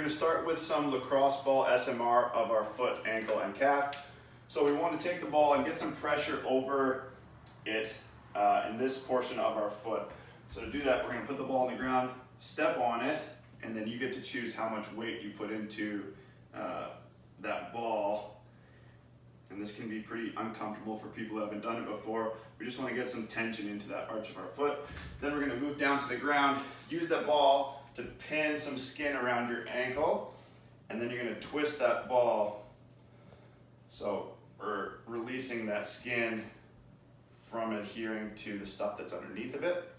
We're going to start with some lacrosse ball SMR of our foot, ankle, and calf. So we want to take the ball and get some pressure over it in this portion of our foot. So to do that, we're going to put the ball on the ground, step on it, and then you get to choose how much weight you put into that ball. And this can be pretty uncomfortable for people who haven't done it before. We just want to get some tension into that arch of our foot. Then we're going to move down to the ground, use that ball to pin some skin around your ankle, and then you're going to twist that ball. So we're releasing that skin from adhering to the stuff that's underneath of it.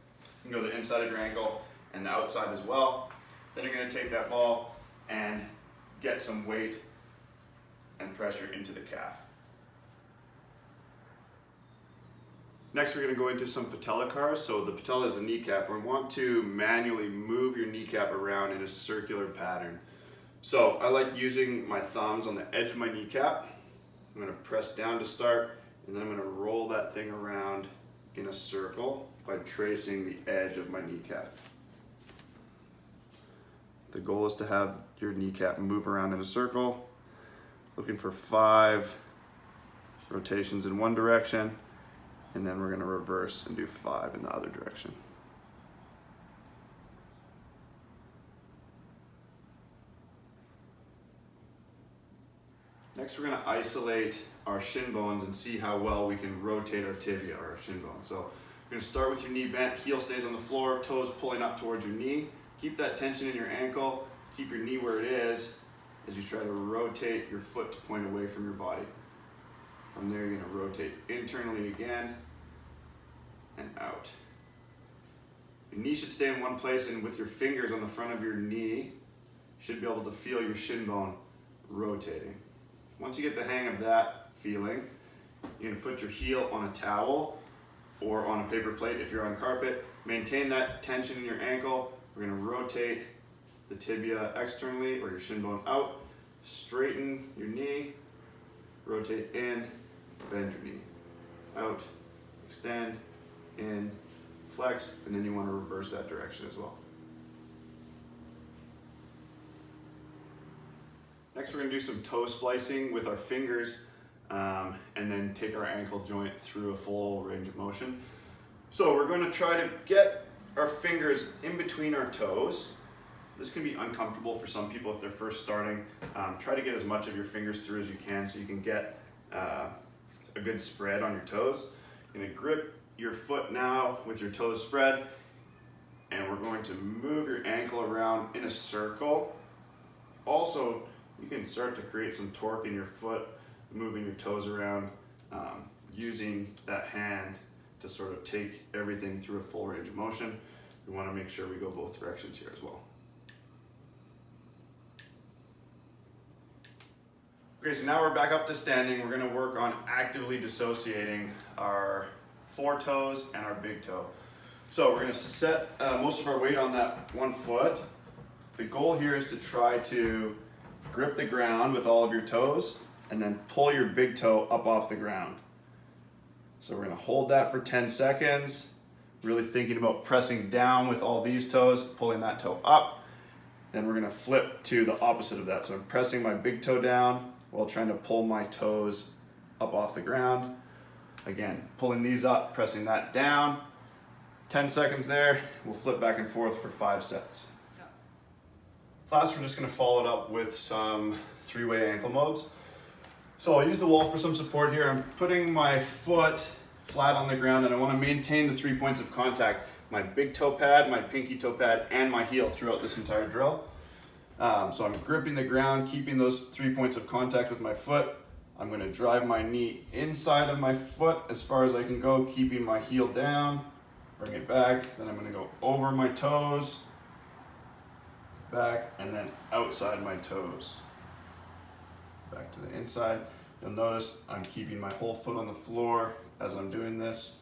You can go the inside of your ankle and the outside as well. Then you're going to take that ball and get some weight and pressure into the calf. Next, we're going to go into some Patella CARs. So the patella is the kneecap. We want to manually move your kneecap around in a circular pattern. So I like using my thumbs on the edge of my kneecap. I'm going to press down to start, and then I'm going to roll that thing around in a circle by tracing the edge of my kneecap. The goal is to have your kneecap move around in a circle, looking for 5 rotations in one direction, and then we're going to reverse and do 5 in the other direction. Next, we're going to isolate our shin bones and see how well we can rotate our tibia, or our shin bone. So you're going to start with your knee bent, heel stays on the floor, toes pulling up towards your knee. Keep that tension in your ankle, keep your knee where it is as you try to rotate your foot to point away from your body. From there, you're going to rotate internally again and out. Your knee should stay in one place, and with your fingers on the front of your knee, you should be able to feel your shin bone rotating. Once you get the hang of that feeling, you're going to put your heel on a towel or on a paper plate if you're on carpet. Maintain that tension in your ankle. We're going to rotate the tibia externally, or your shin bone out. Straighten your knee, rotate in, bend your knee. Out, extend, in, flex, and then you want to reverse that direction as well. Next, we're going to do some toe splicing with our fingers, and then take our ankle joint through a full range of motion. So we're going to try to get our fingers in between our toes. This can be uncomfortable for some people if they're first starting. Try to get as much of your fingers through as you can so you can get a good spread on your toes. You're going to grip your foot now with your toes spread, and we're going to move your ankle around in a circle. Also, you can start to create some torque in your foot, moving your toes around, using that hand to sort of take everything through a full range of motion. We want to make sure we go both directions here as well. Okay, so now we're back up to standing. We're going to work on actively dissociating our foretoes and our big toe. So we're going to set most of our weight on that one foot. The goal here is to try to grip the ground with all of your toes and then pull your big toe up off the ground. So we're going to hold that for 10 seconds, really thinking about pressing down with all these toes, pulling that toe up. Then we're going to flip to the opposite of that. So I'm pressing my big toe down while trying to pull my toes up off the ground. Again, pulling these up, pressing that down. 10 seconds there. We'll flip back and forth for 5 sets. Class, we're just going to follow it up with some 3-way ankle modes. So I'll use the wall for some support here. I'm putting my foot flat on the ground, and I want to maintain the 3 points of contact: my big toe pad, my pinky toe pad, and my heel throughout this entire drill. So I'm gripping the ground, keeping those 3 points of contact with my foot. I'm going to drive my knee inside of my foot as far as I can go, keeping my heel down, bring it back. Then I'm going to go over my toes, back, and then outside my toes. Back to the inside. You'll notice I'm keeping my whole foot on the floor as I'm doing this.